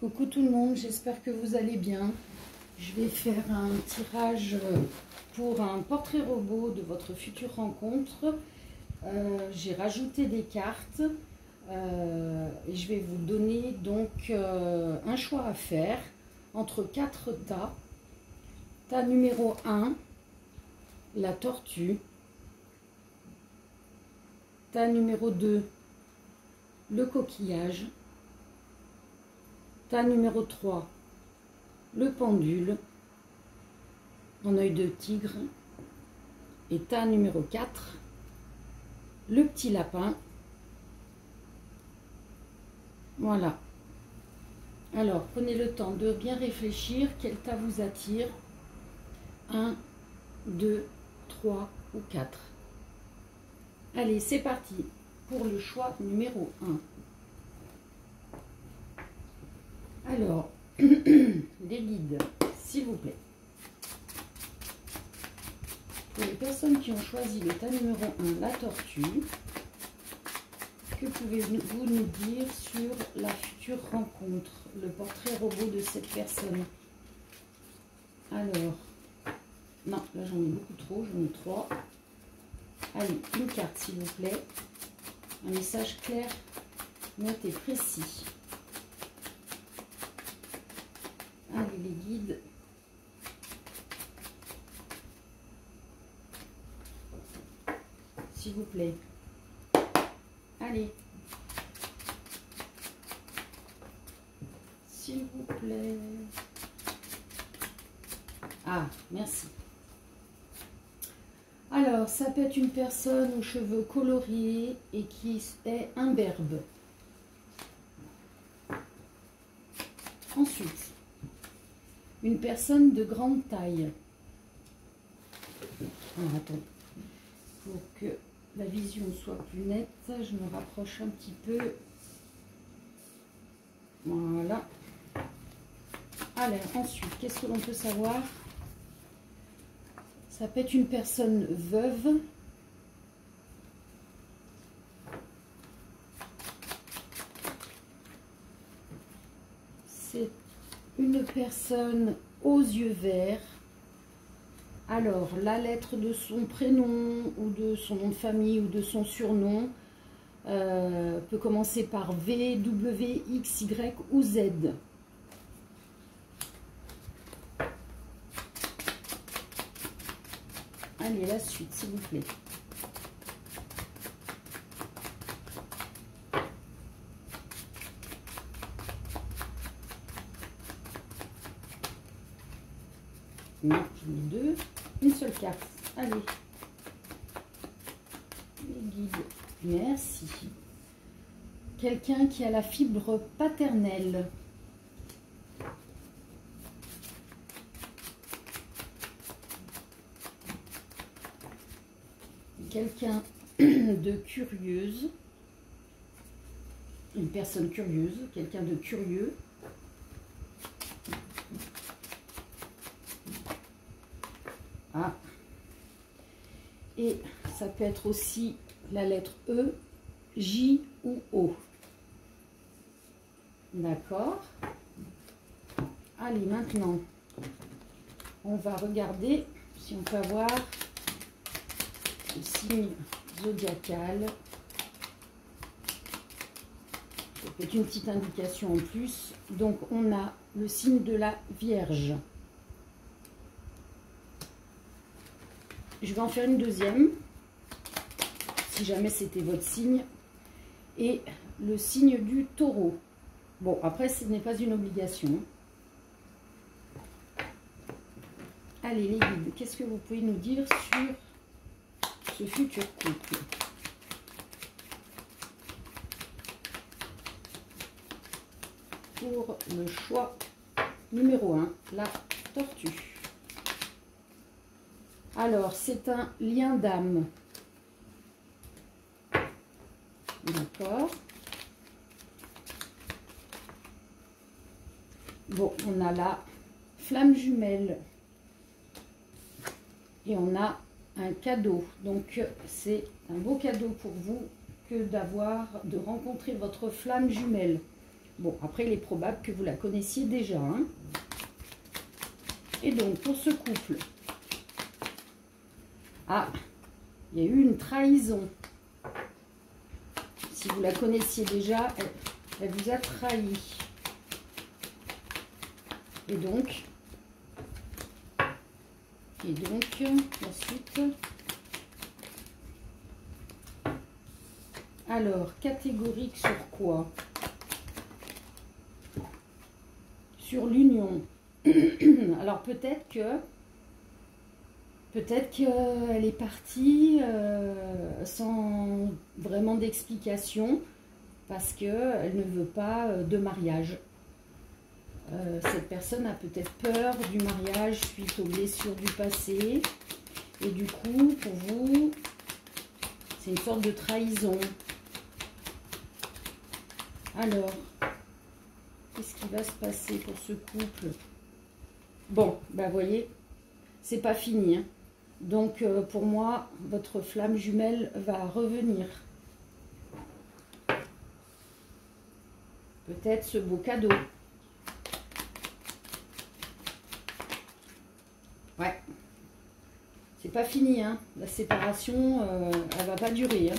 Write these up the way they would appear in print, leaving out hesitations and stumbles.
Coucou tout le monde, j'espère que vous allez bien. Je vais faire un tirage pour un portrait robot de votre future rencontre. J'ai rajouté des cartes et je vais vous donner donc un choix à faire entre 4 tas. Tas numéro 1, la tortue. Tas numéro 2, le coquillage. Tas numéro 3, le pendule en œil de tigre. Et tas numéro 4, le petit lapin. Voilà. Alors, prenez le temps de bien réfléchir. Quel tas vous attire? 1, 2, 3 ou 4. Allez, c'est parti pour le choix numéro 1. Alors, les guides, s'il vous plaît. Pour les personnes qui ont choisi le tas numéro 1, la tortue, que pouvez-vous nous dire sur la future rencontre, le portrait robot de cette personne? Alors, non, là j'en ai beaucoup trop, j'en ai 3. Allez, une carte s'il vous plaît. Un message clair, net et précis. Allez les guides. S'il vous plaît. Allez. S'il vous plaît. Ah, merci. Alors, ça peut être une personne aux cheveux colorés et qui est imberbe. Ensuite, une personne de grande taille. Alors, attends. Pour que la vision soit plus nette, je me rapproche un petit peu. Voilà. Alors, ensuite, qu'est-ce que l'on peut savoir? Ça peut être une personne veuve. C'est une personne aux yeux verts. Alors, la lettre de son prénom ou de son nom de famille ou de son surnom peut commencer par V, W, X, Y ou Z. Allez, la suite, s'il vous plaît. Non, j'en ai 2. Une seule carte. Allez. Les guides. Merci. Quelqu'un qui a la fibre paternelle. Quelqu'un de curieuse. Une personne curieuse. Quelqu'un de curieux. Ah. Et ça peut être aussi la lettre E, J ou O. D'accord. Allez, maintenant, on va regarder si on peut avoir le signe zodiacal. Ça peut être une petite indication en plus. Donc, on a le signe de la Vierge. Je vais en faire une deuxième, si jamais c'était votre signe, et le signe du taureau. Bon, après, ce n'est pas une obligation. Allez, les guides, qu'est-ce que vous pouvez nous dire sur ce futur couple? Pour le choix numéro 1, la tortue. Alors, c'est un lien d'âme. D'accord. Bon, on a la flamme jumelle. Et on a un cadeau. Donc, c'est un beau cadeau pour vous que de rencontrer votre flamme jumelle. Bon, après, il est probable que vous la connaissiez déjà. Hein. Et donc, pour ce couple, ah, il y a eu une trahison. Si vous la connaissiez déjà, elle vous a trahi. Et donc, ensuite, alors, catégorique sur quoi? Sur l'union. Alors, peut-être qu'elle est partie sans vraiment d'explication parce qu'elle ne veut pas de mariage. Cette personne a peut-être peur du mariage suite aux blessures du passé. Et du coup, pour vous, c'est une sorte de trahison. Alors, qu'est-ce qui va se passer pour ce couple? Bon, ben voyez, c'est pas fini. Hein. Donc, pour moi, votre flamme jumelle va revenir. Peut-être ce beau cadeau. Ouais, c'est pas fini, hein. La séparation, elle va pas durer, hein.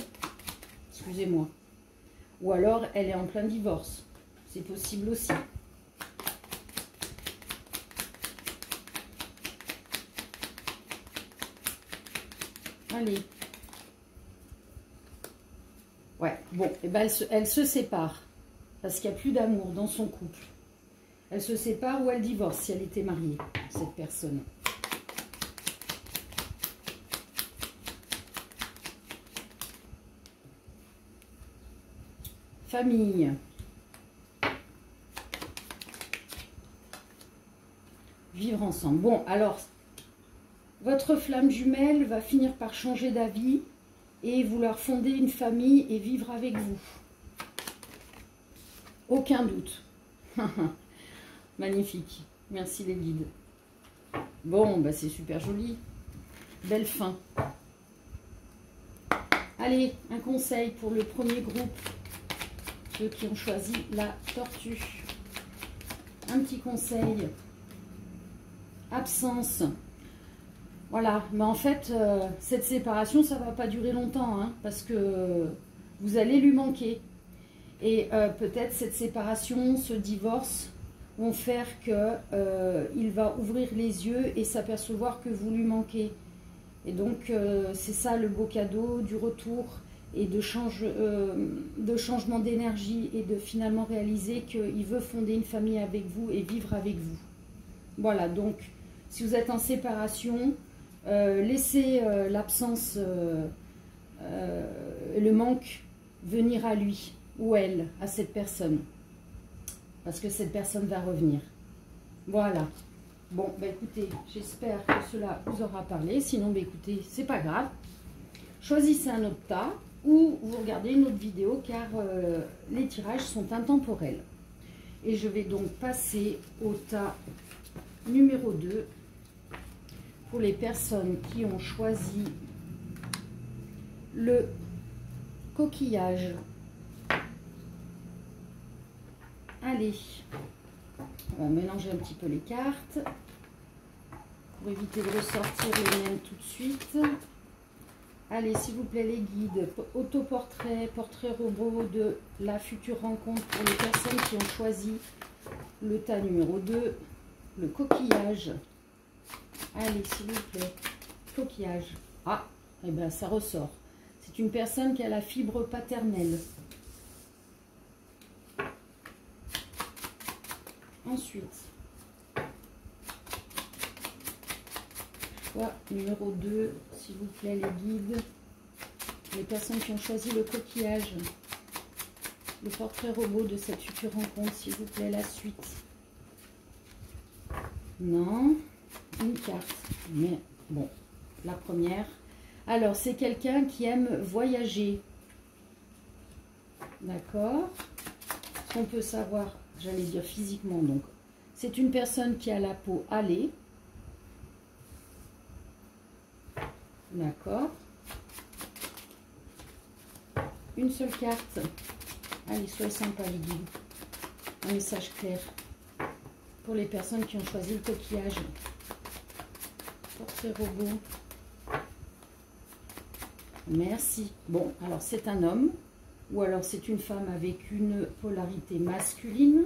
Excusez-moi. Ou alors, elle est en plein divorce. C'est possible aussi. Allez. Ouais, bon, et ben elle se sépare. Parce qu'il n'y a plus d'amour dans son couple. Elle se sépare ou elle divorce si elle était mariée, cette personne. Famille. Vivre ensemble. Bon, alors, votre flamme jumelle va finir par changer d'avis et vouloir fonder une famille et vivre avec vous. Aucun doute. Magnifique. Merci les guides. Bon, bah c'est super joli. Belle fin. Allez, un conseil pour le premier groupe. Ceux qui ont choisi la tortue. Un petit conseil. Absence. Voilà, mais en fait, cette séparation, ça ne va pas durer longtemps, hein, parce que vous allez lui manquer. Et peut-être cette séparation, ce divorce, vont faire qu'il va ouvrir les yeux et s'apercevoir que vous lui manquez. Et donc, c'est ça le beau cadeau du retour et de changement d'énergie et de finalement réaliser qu'il veut fonder une famille avec vous et vivre avec vous. Voilà, donc, si vous êtes en séparation, laissez l'absence, le manque venir à lui ou elle, à cette personne. Parce que cette personne va revenir. Voilà. Bon, bah écoutez, j'espère que cela vous aura parlé. Sinon, bah écoutez, c'est pas grave. Choisissez un autre tas ou vous regardez une autre vidéo car les tirages sont intemporels. Et je vais donc passer au tas numéro 2 pour les personnes qui ont choisi le coquillage. Allez, on va mélanger un petit peu les cartes pour éviter de ressortir les miennes tout de suite. Allez, s'il vous plaît, les guides, autoportrait, portrait robot de la future rencontre pour les personnes qui ont choisi le tas numéro 2, le coquillage. Allez, s'il vous plaît, coquillage. Ah, et bien ça ressort. C'est une personne qui a la fibre paternelle. Ensuite, choix numéro 2, s'il vous plaît, les guides, les personnes qui ont choisi le coquillage, le portrait robot de cette future rencontre, s'il vous plaît, la suite. Non, une carte, mais bon, la première. Alors, c'est quelqu'un qui aime voyager. D'accord. Ce qu'on peut savoir, j'allais dire physiquement, donc, c'est une personne qui a la peau hâlée. D'accord. Une seule carte. Allez, soyez sympa les guides. Un message clair pour les personnes qui ont choisi le coquillage. Portrait robot. Merci. Bon, alors c'est un homme ou alors c'est une femme avec une polarité masculine.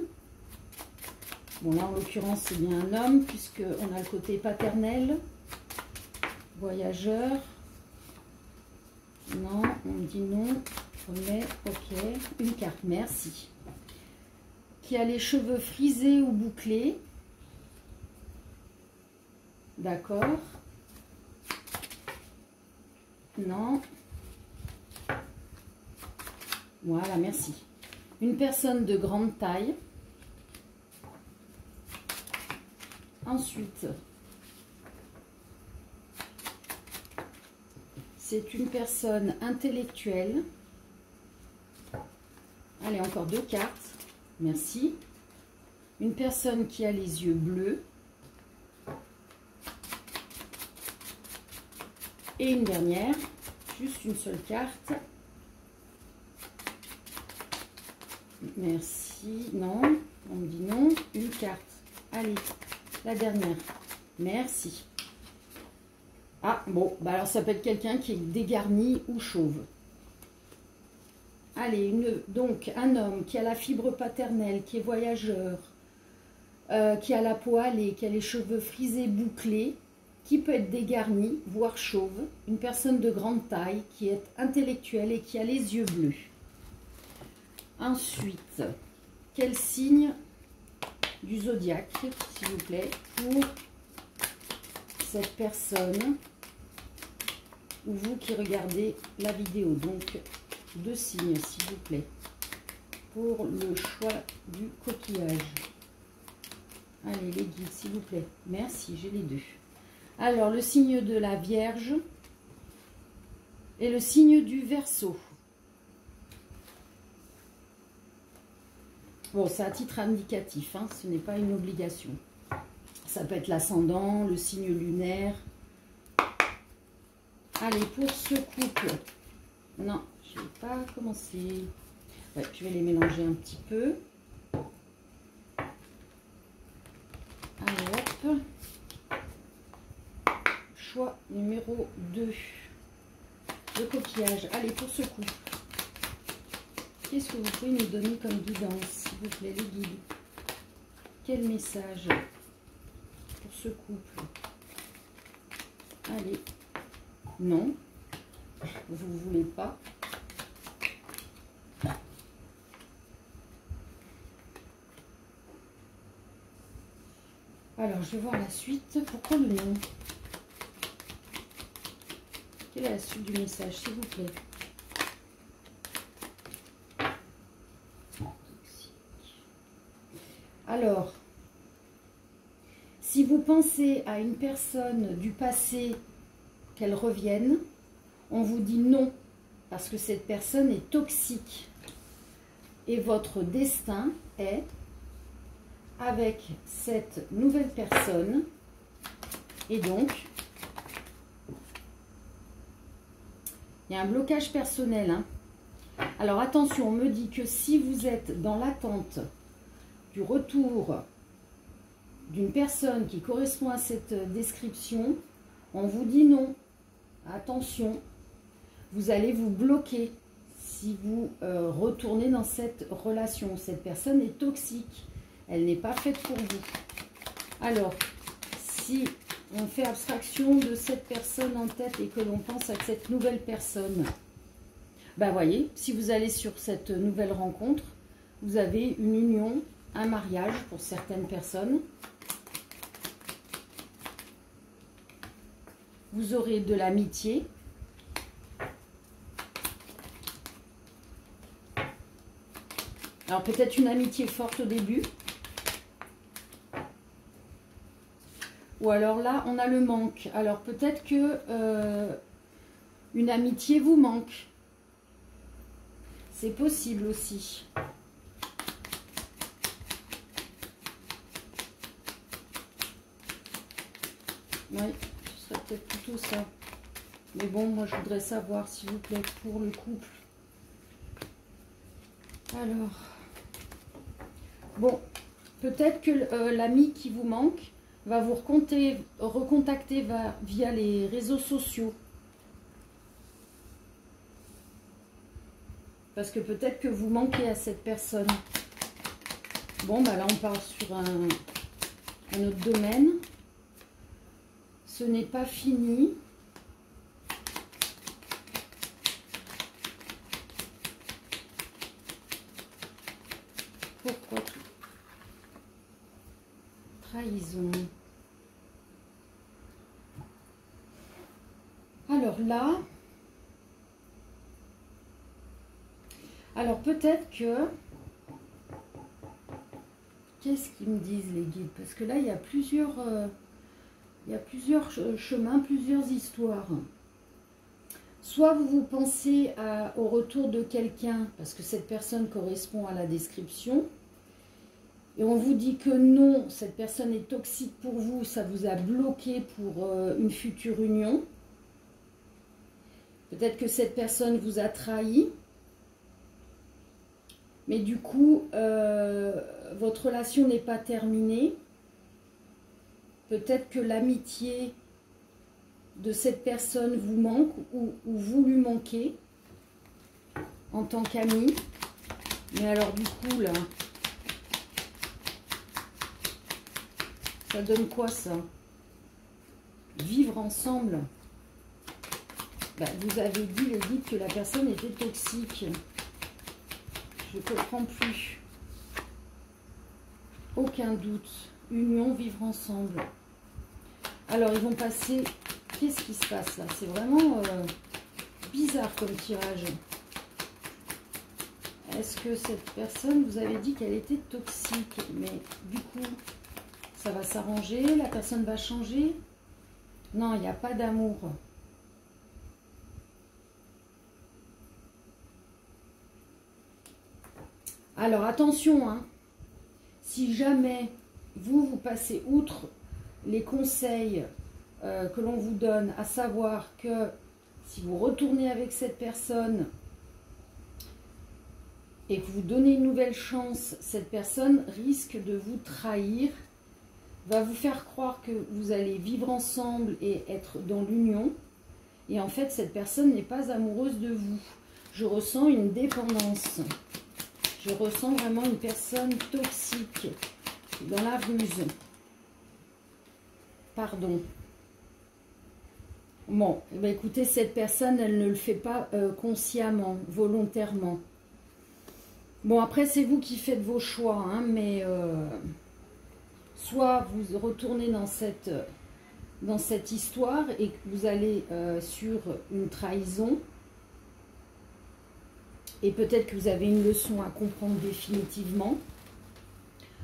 Bon, là en l'occurrence c'est bien un homme puisqu'on a le côté paternel. Voyageur. Non, on me dit non. Remet, ok. Une carte, merci. Qui a les cheveux frisés ou bouclés. D'accord. Non. Voilà, merci. Une personne de grande taille. Ensuite, c'est une personne intellectuelle. Allez, encore 2 cartes. Merci. Une personne qui a les yeux bleus. Et une dernière, juste une seule carte. Merci. Non, on me dit non. Une carte. Allez, la dernière. Merci. Ah, bon, bah alors ça peut être quelqu'un qui est dégarni ou chauve. Allez, donc un homme qui a la fibre paternelle, qui est voyageur, qui a la peau hâlée, qui a les cheveux frisés, bouclés, qui peut être dégarni, voire chauve, une personne de grande taille, qui est intellectuelle et qui a les yeux bleus. Ensuite, quel signe du zodiaque, s'il vous plaît, pour cette personne, ou vous qui regardez la vidéo. Donc, 2 signes, s'il vous plaît, pour le choix du coquillage. Allez, les guides, s'il vous plaît. Merci, j'ai les 2. Alors, le signe de la Vierge et le signe du Verseau. Bon, c'est à titre indicatif, hein, ce n'est pas une obligation. Ça peut être l'ascendant, le signe lunaire. Allez, pour ce couple. Non, je ne vais pas commencer. Ouais, je vais les mélanger un petit peu. Allez, hop. Choix numéro 2. Le coquillage. Allez, pour ce couple. Qu'est-ce que vous pouvez nous donner comme guidance, s'il vous plaît, les guides? Quel message pour ce couple? Allez. Non. Vous ne voulez pas. Alors, je vais voir la suite. Pourquoi le non? Quelle est la suite du message, s'il vous plaît? Alors, si vous pensez à une personne du passé, qu'elle revienne, on vous dit non, parce que cette personne est toxique. Et votre destin est avec cette nouvelle personne. Et donc, il y a un blocage personnel. Hein. Alors attention, on me dit que si vous êtes dans l'attente du retour d'une personne qui correspond à cette description, on vous dit non. Attention, vous allez vous bloquer si vous retournez dans cette relation. Cette personne est toxique, elle n'est pas faite pour vous. Alors, si on fait abstraction de cette personne en tête et que l'on pense à cette nouvelle personne, ben voyez, si vous allez sur cette nouvelle rencontre, vous avez une union, un mariage pour certaines personnes. Vous aurez de l'amitié. Alors peut-être une amitié forte au début. Ou alors là, on a le manque. Alors peut-être que une amitié vous manque. C'est possible aussi. Oui, ce serait peut-être plutôt ça. Mais bon, moi je voudrais savoir, s'il vous plaît, pour le couple. Alors, Bon, peut-être que l'ami qui vous manque va vous recontacter via les réseaux sociaux. Parce que peut-être que vous manquez à cette personne. Bon, bah là, on part sur un autre domaine. Ce n'est pas fini. Pourquoi tout? Trahison. Alors là... Alors peut-être que... Qu'est-ce qu'ils me disent les guides? Parce que là, il y a plusieurs chemins, plusieurs histoires. Soit vous pensez au retour de quelqu'un, parce que cette personne correspond à la description, et on vous dit que non, cette personne est toxique pour vous, ça vous a bloqué pour une future union. Peut-être que cette personne vous a trahi. Mais du coup, votre relation n'est pas terminée. Peut-être que l'amitié de cette personne vous manque ou vous lui manquez en tant qu'ami. Mais alors du coup, là, ça donne quoi ça? Vivre ensemble. Bah, vous avez dit, les guides, que la personne était toxique. Je ne comprends plus. Aucun doute. Union, vivre ensemble. Alors, ils vont passer... Qu'est-ce qui se passe là? C'est vraiment bizarre comme tirage. Est-ce que cette personne, vous avez dit qu'elle était toxique? Mais du coup, ça va s'arranger? La personne va changer? Non, il n'y a pas d'amour. Alors, attention, hein. Si jamais vous passez outre les conseils que l'on vous donne, à savoir que si vous retournez avec cette personne et que vous donnez une nouvelle chance, cette personne risque de vous trahir, va vous faire croire que vous allez vivre ensemble et être dans l'union. Et en fait, cette personne n'est pas amoureuse de vous. Je ressens une dépendance. Je ressens vraiment une personne toxique dans la ruse. Pardon. Bon, eh bien, écoutez, cette personne, elle ne le fait pas consciemment, volontairement. Bon, après, c'est vous qui faites vos choix, hein, mais soit vous retournez dans cette histoire et que vous allez sur une trahison, et peut-être que vous avez une leçon à comprendre définitivement,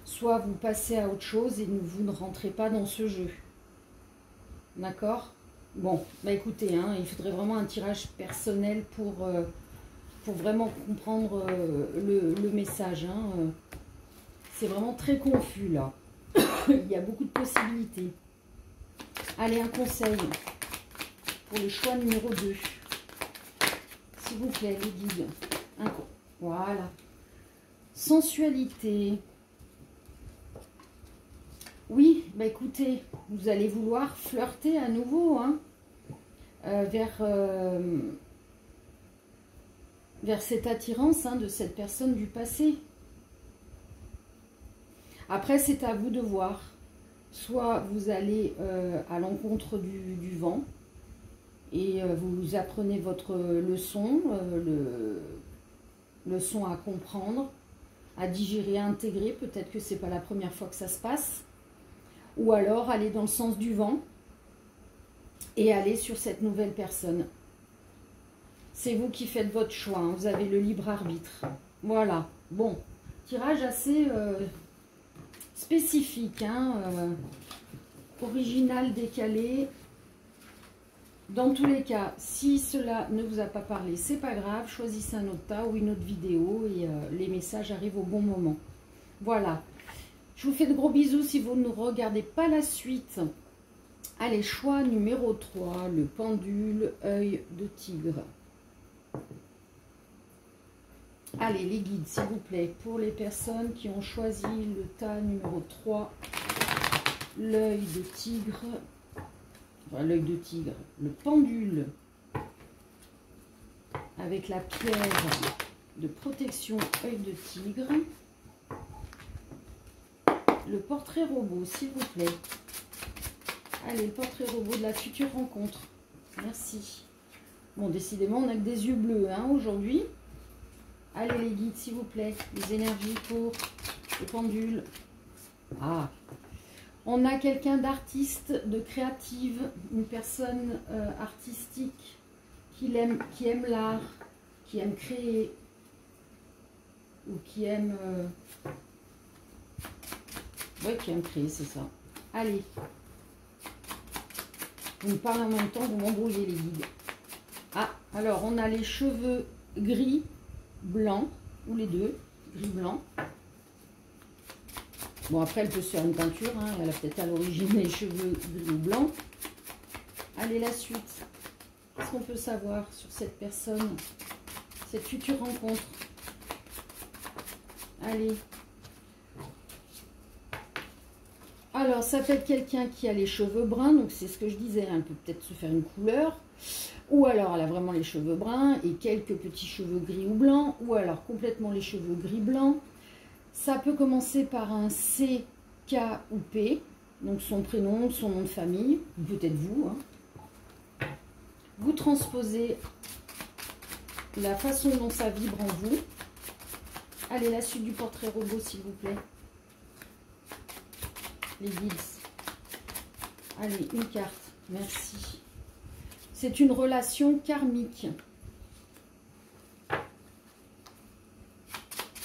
soit vous passez à autre chose et vous ne rentrez pas dans ce jeu. D'accord? Bon, bah écoutez, hein, il faudrait vraiment un tirage personnel pour vraiment comprendre le message. Hein. C'est vraiment très confus là. Il y a beaucoup de possibilités. Allez, un conseil pour le choix numéro 2. S'il vous plaît, les guides. Voilà. Sensualité. Oui, bah écoutez, vous allez vouloir flirter à nouveau, hein, vers cette attirance, hein, de cette personne du passé. Après, c'est à vous de voir. Soit vous allez à l'encontre du vent et vous apprenez votre leçon, leçon à comprendre, à digérer, à intégrer. Peut-être que ce n'est pas la première fois que ça se passe. Ou alors aller dans le sens du vent et aller sur cette nouvelle personne. C'est vous qui faites votre choix, hein. Vous avez le libre arbitre. Voilà. Bon, tirage assez spécifique, hein, original, décalé. Dans tous les cas, si cela ne vous a pas parlé, c'est pas grave. Choisissez un autre tas ou une autre vidéo et les messages arrivent au bon moment. Voilà. Je vous fais de gros bisous si vous ne regardez pas la suite. Allez, choix numéro 3, le pendule, œil de tigre. Allez, les guides, s'il vous plaît, pour les personnes qui ont choisi le tas numéro 3, l'œil de tigre, enfin, l'œil de tigre, le pendule avec la pierre de protection œil de tigre, le portrait robot, s'il vous plaît. Allez, le portrait robot de la future rencontre. Merci. Bon, décidément, on n'a que des yeux bleus hein, aujourd'hui. Allez, les guides, s'il vous plaît. Les énergies pour le pendule. Ah, on a quelqu'un d'artiste, de créative, une personne artistique qui aime l'art, qui aime créer ou qui aime... Oui, qui aime créer, c'est ça. Allez. Vous me parlez en même temps, vous m'embrouillez les guides. Ah, alors on a les cheveux gris, blanc, ou les deux, gris, blanc. Bon, après, elle peut se faire une peinture, hein, elle a peut-être à l'origine les cheveux gris ou blancs. Allez, la suite. Qu'est-ce qu'on peut savoir sur cette personne, cette future rencontre? Allez. Alors, ça peut être quelqu'un qui a les cheveux bruns, donc c'est ce que je disais, elle peut peut-être se faire une couleur. Ou alors, elle a vraiment les cheveux bruns et quelques petits cheveux gris ou blancs, ou alors complètement les cheveux gris-blancs. Ça peut commencer par un C, K ou P, donc son prénom, son nom de famille, ou peut-être vous. Hein. Vous transposez la façon dont ça vibre en vous. Allez, la suite du portrait robot, s'il vous plaît. Les guides. Allez, une carte. Merci. C'est une relation karmique.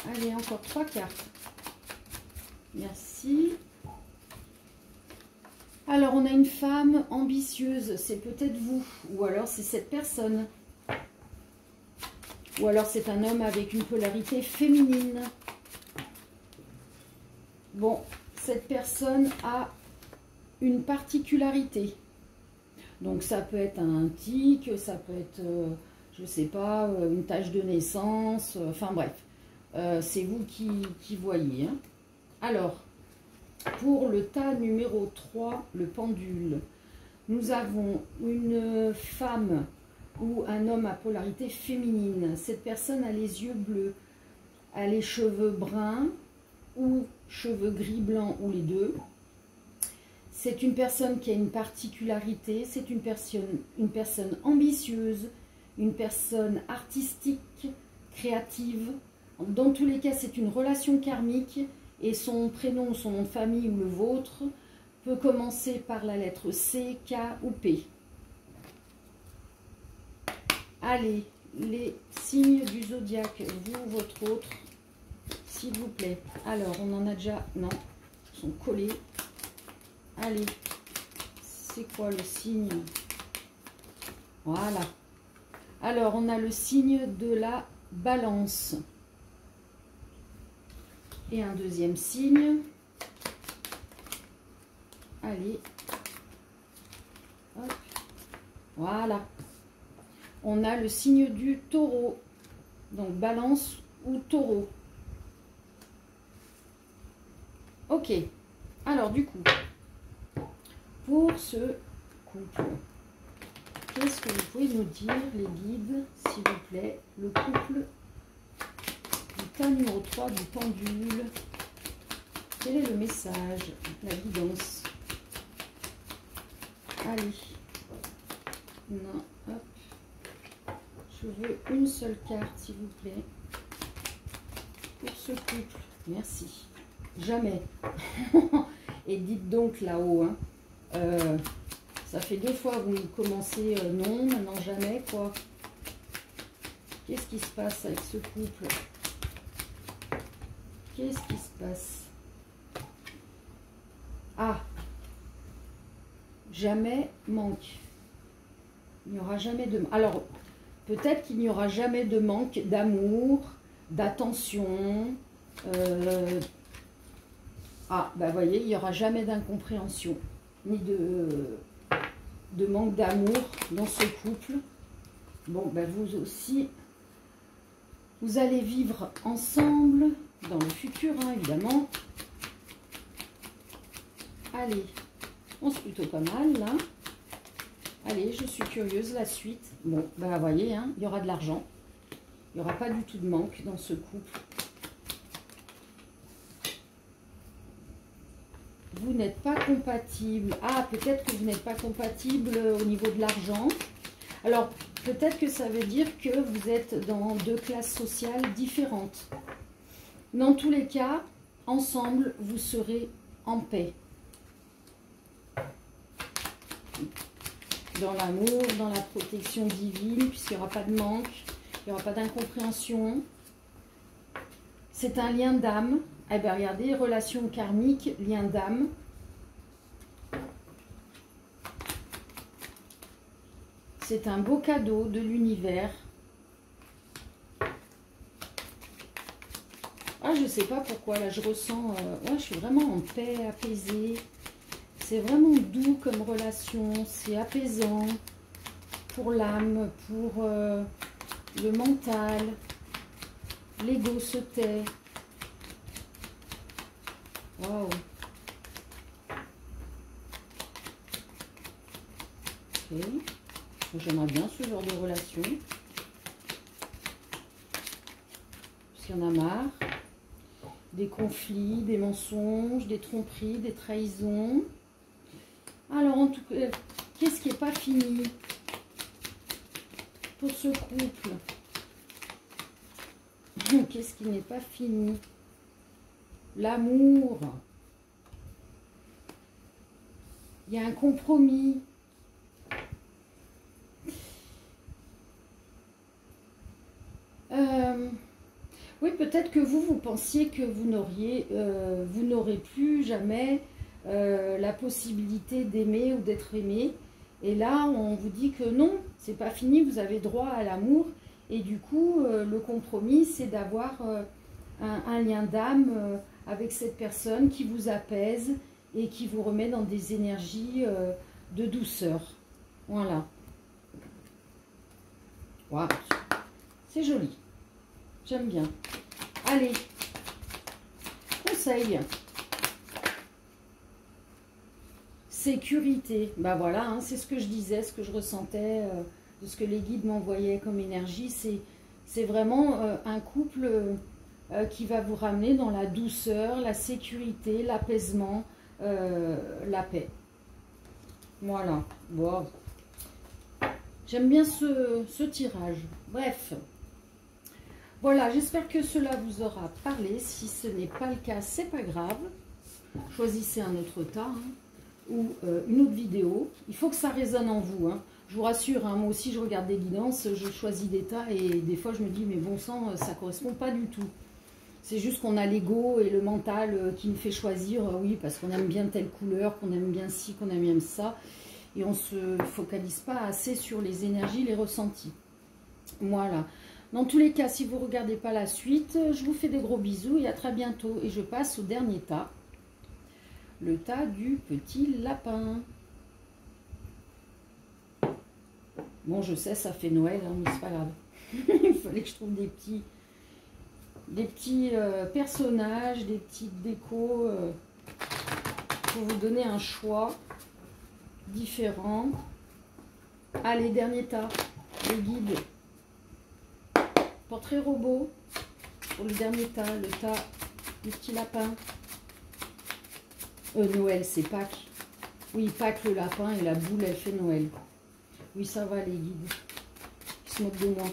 Allez, encore 3 cartes. Merci. Alors, on a une femme ambitieuse. C'est peut-être vous. Ou alors, c'est cette personne. Ou alors, c'est un homme avec une polarité féminine. Bon, cette personne a une particularité. Donc, ça peut être un tic, ça peut être, je ne sais pas, une tache de naissance. Enfin, bref. C'est vous qui voyez. Hein. Alors, pour le tas numéro 3, le pendule, nous avons une femme ou un homme à polarité féminine. Cette personne a les yeux bleus, a les cheveux bruns ou cheveux gris-blancs ou les deux. C'est une personne qui a une particularité, c'est une personne ambitieuse, une personne artistique, créative. Dans tous les cas, c'est une relation karmique et son prénom, son nom de famille ou le vôtre peut commencer par la lettre C, K ou P. Allez, les signes du zodiaque, vous, votre autre, s'il vous plaît. Alors, on en a déjà... Non, ils sont collés. Allez, c'est quoi le signe? Voilà. Alors, on a le signe de la balance. Et un deuxième signe. Allez. Hop. Voilà. On a le signe du taureau. Donc, balance ou taureau. Ok. Alors, du coup, pour ce couple, qu'est-ce que vous pouvez nous dire, les guides, s'il vous plaît? Le couple du tas numéro 3 du pendule. Quel est le message, la guidance? Allez. Non, hop. Je veux une seule carte, s'il vous plaît. Pour ce couple. Merci. Jamais. Et dites donc là-haut, hein. Ça fait 2 fois que vous commencez non, maintenant jamais, quoi. Qu'est-ce qui se passe avec ce couple? Qu'est-ce qui se passe? Ah, jamais manque. Il n'y aura jamais de... Alors, peut-être qu'il n'y aura jamais de manque d'amour, d'attention. Ah, bah voyez, il n'y aura jamais d'incompréhension, ni de manque d'amour dans ce couple. Bon, bah vous aussi, Vous allez vivre ensemble dans le futur, hein, évidemment. Allez, on se plutôt pas mal, là. Allez, je suis curieuse, la suite. Bon, ben, vous voyez, hein, il y aura de l'argent. Il n'y aura pas du tout de manque dans ce couple. Vous n'êtes pas compatible. Ah, peut-être que vous n'êtes pas compatible au niveau de l'argent. Alors, peut-être que ça veut dire que vous êtes dans deux classes sociales différentes. Dans tous les cas, ensemble, vous serez en paix. Dans l'amour, dans la protection divine, puisqu'il n'y aura pas de manque, il n'y aura pas d'incompréhension. C'est un lien d'âme. Eh bien, regardez, relation karmique, lien d'âme. C'est un beau cadeau de l'univers. Ah, je ne sais pas pourquoi, là, je ressens... ouais, je suis vraiment en paix, apaisée. C'est vraiment doux comme relation, c'est apaisant pour l'âme, pour le mental. L'ego se tait. Waouh. Ok. J'aimerais bien ce genre de relation. Parce qu'il y en a marre. Des conflits, des mensonges, des tromperies, des trahisons. Alors, en tout cas, qu'est-ce qui n'est pas fini pour ce couple? Qu'est-ce qui n'est pas fini? L'amour. Il y a un compromis. Oui, peut-être que vous pensiez que vous n'aurez plus jamais la possibilité d'aimer ou d'être aimé. Et là, on vous dit que non, c'est pas fini, vous avez droit à l'amour. Et du coup, le compromis, c'est d'avoir un lien d'âme avec cette personne qui vous apaise et qui vous remet dans des énergies de douceur. Voilà. Wow. C'est joli. J'aime bien. Allez. Conseil. Sécurité. Ben voilà, hein, c'est ce que je disais, ce que je ressentais, de ce que les guides m'envoyaient comme énergie. C'est vraiment un couple qui va vous ramener dans la douceur, la sécurité, l'apaisement, la paix. Voilà. Wow. J'aime bien ce tirage. Bref. Voilà, j'espère que cela vous aura parlé. Si ce n'est pas le cas, c'est pas grave. Choisissez un autre tas hein, ou une autre vidéo. Il faut que ça résonne en vous. Hein. Je vous rassure, hein, moi aussi je regarde des guidances, je choisis des tas et des fois je me dis mais bon sang, ça ne correspond pas du tout. C'est juste qu'on a l'ego et le mental qui nous fait choisir, oui, parce qu'on aime bien telle couleur, qu'on aime bien ci, qu'on aime bien ça. Et on ne se focalise pas assez sur les énergies, les ressentis. Voilà. Dans tous les cas, si vous ne regardez pas la suite, je vous fais des gros bisous et à très bientôt. Et je passe au dernier tas. Le tas du petit lapin. Bon, je sais, ça fait Noël, hein, mais c'est pas grave. Il fallait que je trouve des petits personnages, des petites décos pour vous donner un choix différent. Allez, dernier tas, les guides. Portrait robot pour le dernier tas, le tas du petit lapin. Noël, c'est Pâques. Oui, Pâques, le lapin et la boule, elle fait Noël. Oui, ça va, les guides. Ils se moquent de moi.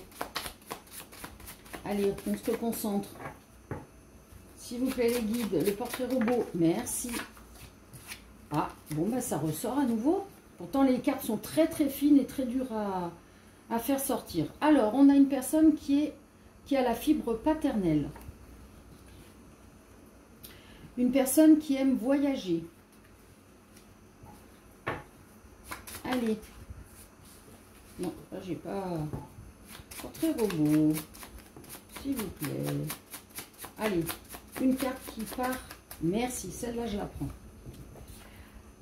Allez, on se concentre. S'il vous plaît, les guides, le portrait robot, merci. Ah, bon, bah ça ressort à nouveau. Pourtant, les cartes sont très très fines et très dures à faire sortir. Alors, on a une personne qui a la fibre paternelle. Une personne qui aime voyager. Allez. Non, là, j'ai pas... Portrait robot. S'il vous plaît. Allez, une carte qui part. Merci, celle-là, je la prends.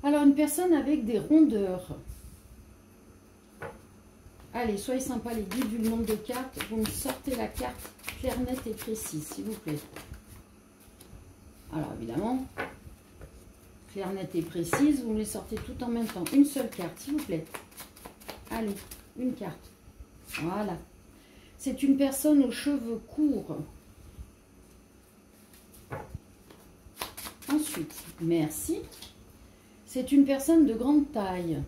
Alors, une personne avec des rondeurs. Allez, soyez sympa les guides, vu le nombre de cartes. Vous me sortez la carte claire, nette et précise, s'il vous plaît. Alors, évidemment, claire, nette et précise, vous me les sortez tout en même temps. Une seule carte, s'il vous plaît. Allez, une carte. Voilà. C'est une personne aux cheveux courts. Ensuite, merci. C'est une personne de grande taille.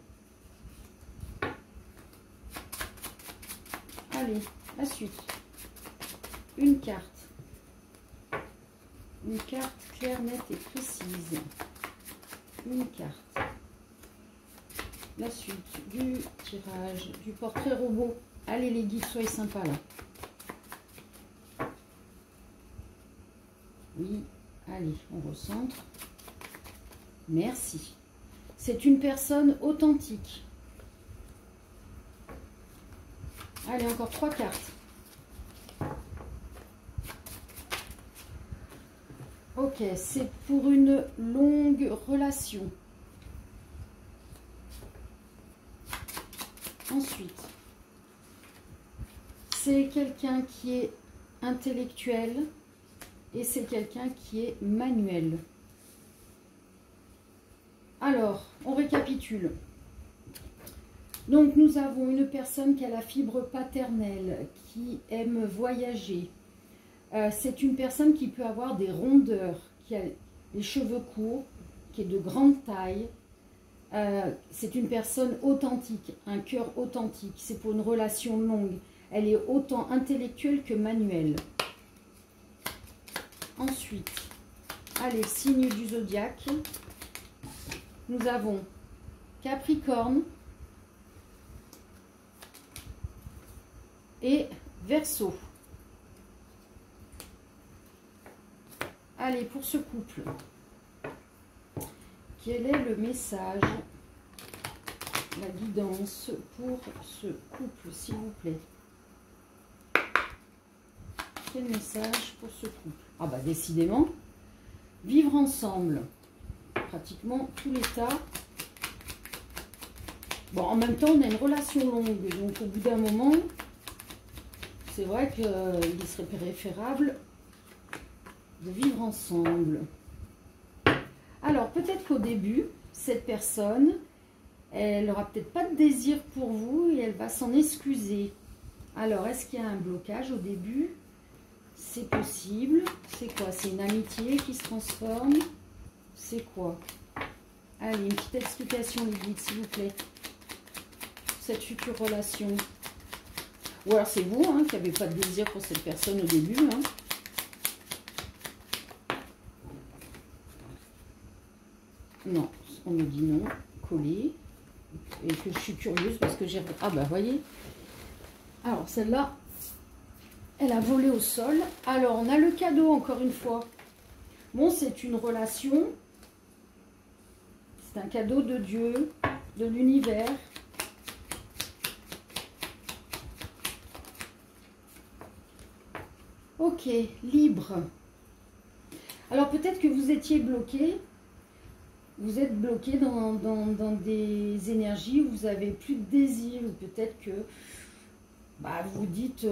Allez, la suite. Une carte. Une carte claire, nette et précise. Une carte. La suite du tirage, du portrait robot. Allez les guides, soyez sympas là. Oui, allez, on recentre. Merci. C'est une personne authentique. Allez, encore 3 cartes. Ok, c'est pour une longue relation. Ensuite, c'est quelqu'un qui est intellectuel et c'est quelqu'un qui est manuel. Alors, on récapitule. Donc, nous avons une personne qui a la fibre paternelle, qui aime voyager. C'est une personne qui peut avoir des rondeurs, qui a les cheveux courts, qui est de grande taille. C'est une personne authentique, un cœur authentique. C'est pour une relation longue. Elle est autant intellectuelle que manuelle. Ensuite, allez, signe du zodiaque. Nous avons Capricorne et Verseau. Allez, pour ce couple, quel est le message, la guidance pour ce couple, s'il vous plaît? Quel message pour ce couple? Ah bah décidément, vivre ensemble, pratiquement tous les tas. Bon, en même temps, on a une relation longue, donc au bout d'un moment, c'est vrai qu'il serait préférable de vivre ensemble. Alors, peut-être qu'au début, cette personne, elle n'aura peut-être pas de désir pour vous et elle va s'en excuser. Alors, est-ce qu'il y a un blocage au début? C'est possible. C'est quoi? C'est une amitié qui se transforme? C'est quoi? Allez, une petite explication, les guides, s'il vous plaît. Cette future relation. Ou alors c'est vous qui n'avez pas de désir pour cette personne au début. Non, on me dit non, collé. Et que je suis curieuse parce que j'ai... Ah bah voyez. Alors celle-là, elle a volé au sol. Alors on a le cadeau encore une fois. Bon, c'est une relation. C'est un cadeau de Dieu, de l'univers. Ok, libre. Alors peut-être que vous étiez bloqué. Vous êtes bloqué dans des énergies où vous n'avez plus de désir. Ou peut-être que vous dites,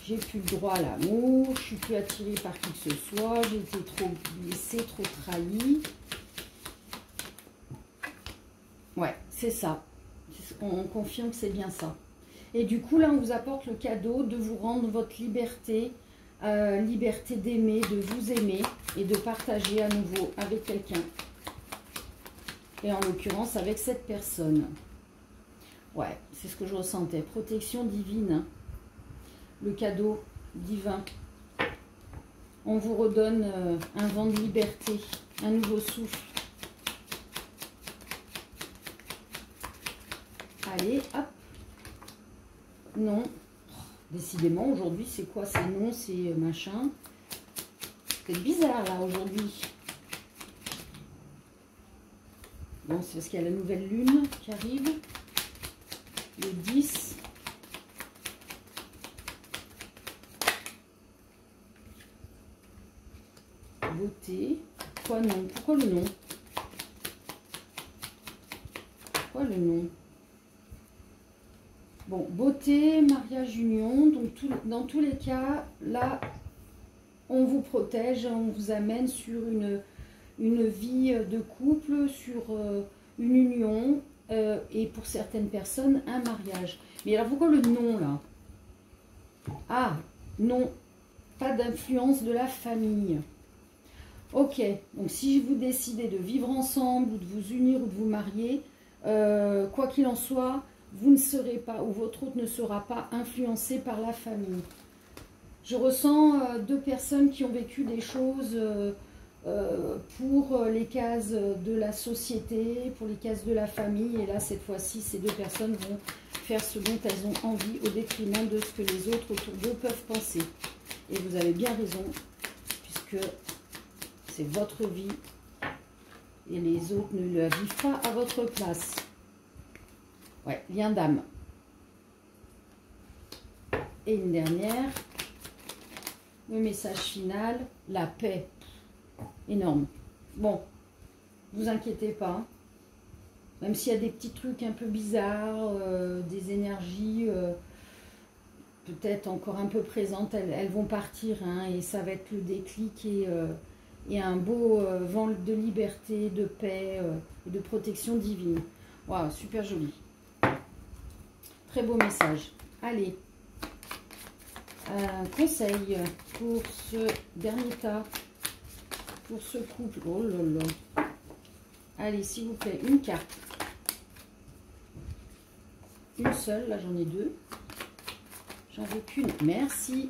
j'ai plus le droit à l'amour, je suis plus attirée par qui que ce soit, j'ai été trop blessée, trop trahie. Ouais, c'est ça. On confirme que c'est bien ça. Et du coup, là, on vous apporte le cadeau de vous rendre votre liberté, liberté d'aimer, de vous aimer et de partager à nouveau avec quelqu'un. Et en l'occurrence, avec cette personne. Ouais, c'est ce que je ressentais. Protection divine. Le cadeau divin. On vous redonne un vent de liberté, un nouveau souffle. Allez, hop. Non. Décidément, aujourd'hui, c'est quoi? C'est non, c'est machin. C'est bizarre, là, aujourd'hui. Bon, c'est parce qu'il y a la nouvelle lune qui arrive. Le 10. Beauté. Pourquoi non? Pourquoi le non? Pourquoi le non? Bon, beauté, mariage, union. Donc, dans tous les cas, là, on vous protège, on vous amène sur une vie de couple, sur une union et pour certaines personnes, un mariage. Mais alors, pourquoi le non, là? Ah, non, pas d'influence de la famille. Ok, donc si vous décidez de vivre ensemble ou de vous unir ou de vous marier, quoi qu'il en soit, vous ne serez pas, ou votre hôte ne sera pas influencé par la famille. Je ressens deux personnes qui ont vécu des choses pour les cases de la société, pour les cases de la famille. Et là, cette fois-ci, ces deux personnes vont faire ce dont elles ont envie au détriment de ce que les autres autour d'eux peuvent penser. Et vous avez bien raison, puisque c'est votre vie et les autres ne la vivent pas à votre place. Ouais, lien d'âme. Et une dernière, le message final, la paix. Énorme. Bon, vous inquiétez pas. Même s'il y a des petits trucs un peu bizarres, des énergies peut-être encore un peu présentes, elles vont partir. Hein, et ça va être le déclic et un beau vent de liberté, de paix et de protection divine. Waouh, super joli. Très beau message. Allez. Conseil pour ce dernier cas, pour ce couple. Oh là là. Allez, s'il vous plaît, une carte. Une seule, là j'en ai deux. J'en veux qu'une. Merci.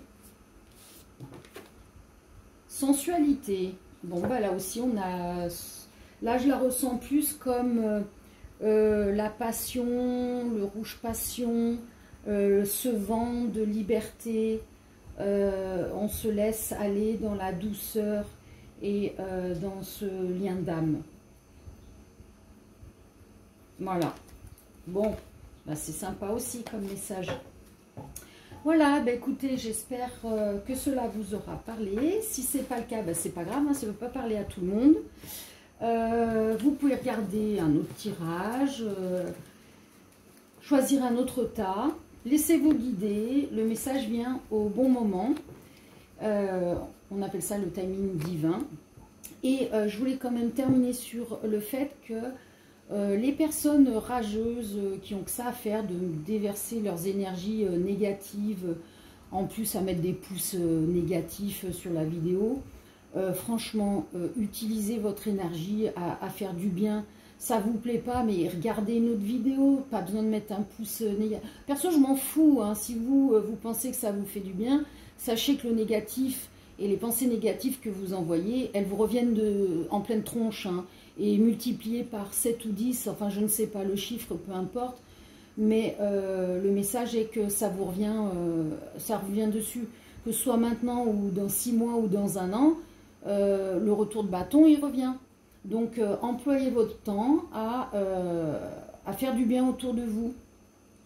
Sensualité. Bon, bah là aussi, on a... Là, je la ressens plus comme la passion, le rouge passion, ce vent de liberté. On se laisse aller dans la douceur et dans ce lien d'âme. Voilà. Bon, bah c'est sympa aussi comme message. Voilà, bah écoutez, j'espère que cela vous aura parlé. Si ce n'est pas le cas, bah c'est pas grave, hein, ça ne veut pas parler à tout le monde. Vous pouvez regarder un autre tirage, choisir un autre tas. Laissez-vous guider, le message vient au bon moment. On appelle ça le timing divin. Et je voulais quand même terminer sur le fait que les personnes rageuses qui ont que ça à faire de déverser leurs énergies négatives, en plus à mettre des pouces négatifs sur la vidéo, franchement, utilisez votre énergie à faire du bien. Ça vous plaît pas, mais regardez une autre vidéo, pas besoin de mettre un pouce négatif. Perso, je m'en fous, hein. Si vous pensez que ça vous fait du bien, sachez que le négatif et les pensées négatives que vous envoyez, elles vous reviennent en pleine tronche, hein, et multipliées par 7 ou 10, enfin je ne sais pas le chiffre, peu importe, mais le message est que ça vous revient dessus, que ce soit maintenant ou dans 6 mois ou dans un an, le retour de bâton, il revient. Donc, employez votre temps à faire du bien autour de vous.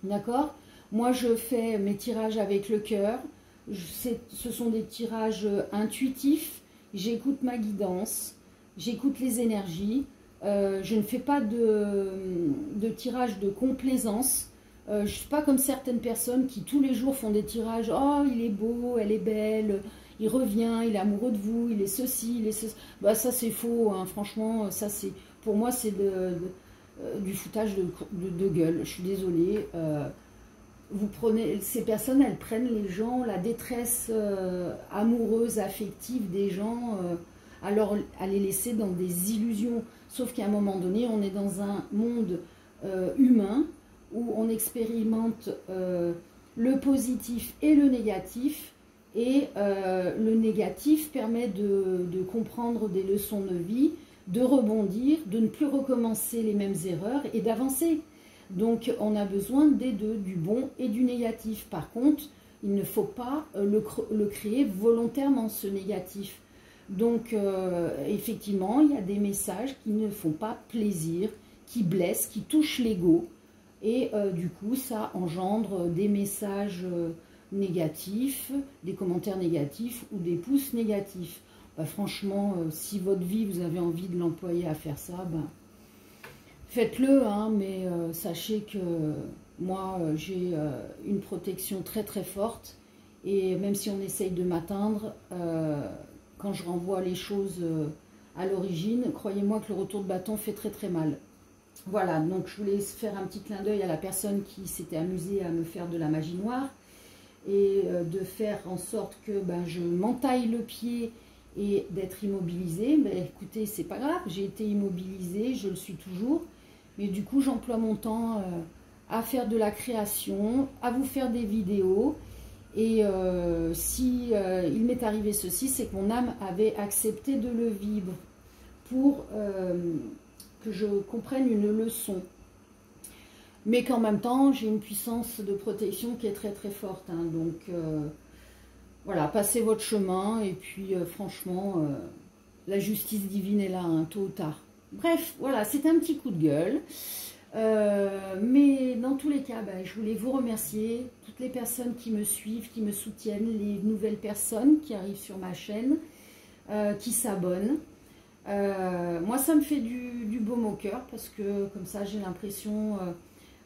D'accord? Moi, je fais mes tirages avec le cœur. Ce sont des tirages intuitifs. J'écoute ma guidance. J'écoute les énergies. Je ne fais pas de tirage de complaisance. Je ne suis pas comme certaines personnes qui tous les jours font des tirages. Oh, il est beau, elle est belle. Il revient, il est amoureux de vous, il est ceci, il est ceci. Bah, ça c'est faux, hein. Franchement, ça c'est, pour moi c'est du foutage de gueule, je suis désolée. Vous prenez, ces personnes, elles prennent les gens, la détresse amoureuse, affective des gens, alors à les laisser dans des illusions. Sauf qu'à un moment donné, on est dans un monde humain où on expérimente le positif et le négatif. Et le négatif permet de comprendre des leçons de vie, de rebondir, de ne plus recommencer les mêmes erreurs et d'avancer. Donc on a besoin des deux, du bon et du négatif. Par contre, il ne faut pas le créer volontairement, ce négatif. Donc effectivement, il y a des messages qui ne font pas plaisir, qui blessent, qui touchent l'ego. Et du coup, ça engendre des messages négatifs, des commentaires négatifs ou des pouces négatifs. Bah, franchement, si votre vie, vous avez envie de l'employer à faire ça, bah, faites-le, hein, mais sachez que Moi, j'ai une protection très très forte. Et même si on essaye de m'atteindre, quand je renvoie les choses à l'origine, croyez-moi que le retour de bâton fait très très mal. Voilà, donc je voulais faire un petit clin d'œil à la personne qui s'était amusée à me faire de la magie noire et de faire en sorte que je m'entaille le pied et d'être immobilisée. Écoutez, c'est pas grave, j'ai été immobilisée, je le suis toujours, mais du coup j'emploie mon temps à faire de la création, à vous faire des vidéos. Et si il m'est arrivé ceci, c'est que mon âme avait accepté de le vivre pour que je comprenne une leçon. Mais qu'en même temps, j'ai une puissance de protection qui est très très forte. Hein. Donc voilà, passez votre chemin et puis franchement, la justice divine est là, hein, tôt ou tard. Bref, voilà, c'est un petit coup de gueule. Mais dans tous les cas, je voulais vous remercier, toutes les personnes qui me suivent, qui me soutiennent, les nouvelles personnes qui arrivent sur ma chaîne, qui s'abonnent. Moi, ça me fait du baume au cœur parce que comme ça, j'ai l'impression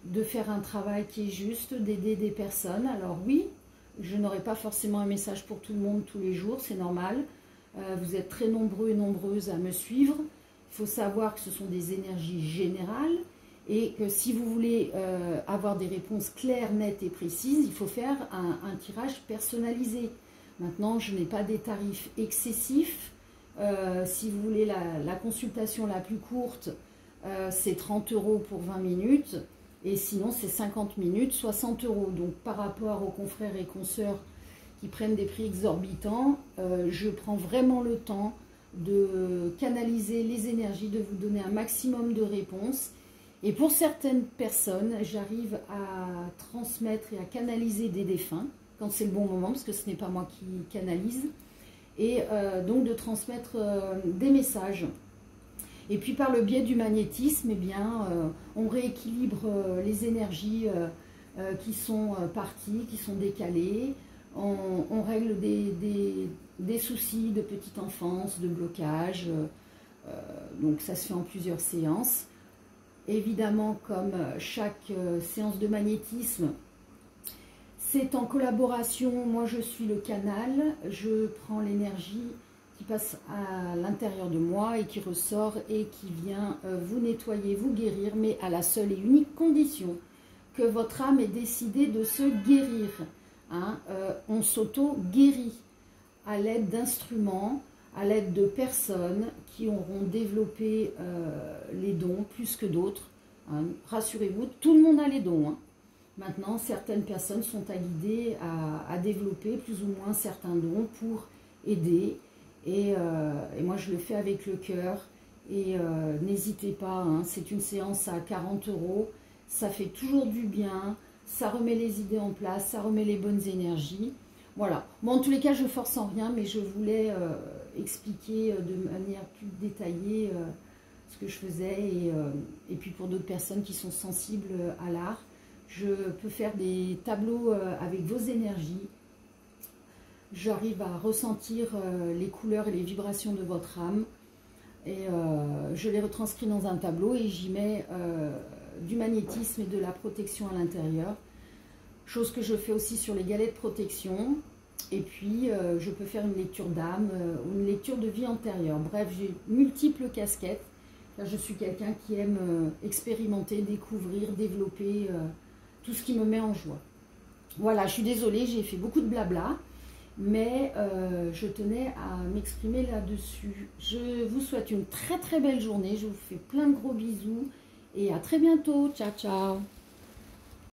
de faire un travail qui est juste, d'aider des personnes. Alors oui, je n'aurai pas forcément un message pour tout le monde tous les jours, c'est normal. Vous êtes très nombreux et nombreuses à me suivre. Il faut savoir que ce sont des énergies générales. Et que si vous voulez avoir des réponses claires, nettes et précises, il faut faire un tirage personnalisé. Maintenant, je n'ai pas des tarifs excessifs. Si vous voulez la consultation la plus courte, c'est 30 € pour 20 minutes. Et sinon, c'est 50 minutes, 60 €. Donc, par rapport aux confrères et consoeurs qui prennent des prix exorbitants, je prends vraiment le temps de canaliser les énergies, de vous donner un maximum de réponses. Et pour certaines personnes, j'arrive à transmettre et à canaliser des défunts, quand c'est le bon moment, parce que ce n'est pas moi qui canalise, et donc de transmettre des messages. Et puis par le biais du magnétisme, on rééquilibre les énergies qui sont parties, qui sont décalées, on règle des soucis de petite enfance, de blocage, donc ça se fait en plusieurs séances. Évidemment, comme chaque séance de magnétisme, c'est en collaboration. Moi, je suis le canal, je prends l'énergie qui passe à l'intérieur de moi et qui ressort et qui vient vous nettoyer, vous guérir, mais à la seule et unique condition que votre âme ait décidé de se guérir. Hein. On s'auto-guérit à l'aide d'instruments, à l'aide de personnes qui auront développé les dons plus que d'autres. Hein. Rassurez-vous, tout le monde a les dons. Hein. Maintenant, certaines personnes sont guidées à développer plus ou moins certains dons pour aider. Et moi, je le fais avec le cœur. Et n'hésitez pas, hein, c'est une séance à 40 €. Ça fait toujours du bien. Ça remet les idées en place, ça remet les bonnes énergies. Voilà. Bon, en tous les cas, je force en rien, mais je voulais expliquer de manière plus détaillée ce que je faisais. Et puis pour d'autres personnes qui sont sensibles à l'art, je peux faire des tableaux avec vos énergies. J'arrive à ressentir les couleurs et les vibrations de votre âme. Et je les retranscris dans un tableau et j'y mets du magnétisme et de la protection à l'intérieur. Chose que je fais aussi sur les galets de protection. Et puis, je peux faire une lecture d'âme ou une lecture de vie antérieure. Bref, j'ai multiples casquettes. Là, je suis quelqu'un qui aime expérimenter, découvrir, développer tout ce qui me met en joie. Voilà, je suis désolée, j'ai fait beaucoup de blabla. Mais je tenais à m'exprimer là-dessus. Je vous souhaite une très très belle journée. Je vous fais plein de gros bisous. Et à très bientôt. Ciao, ciao.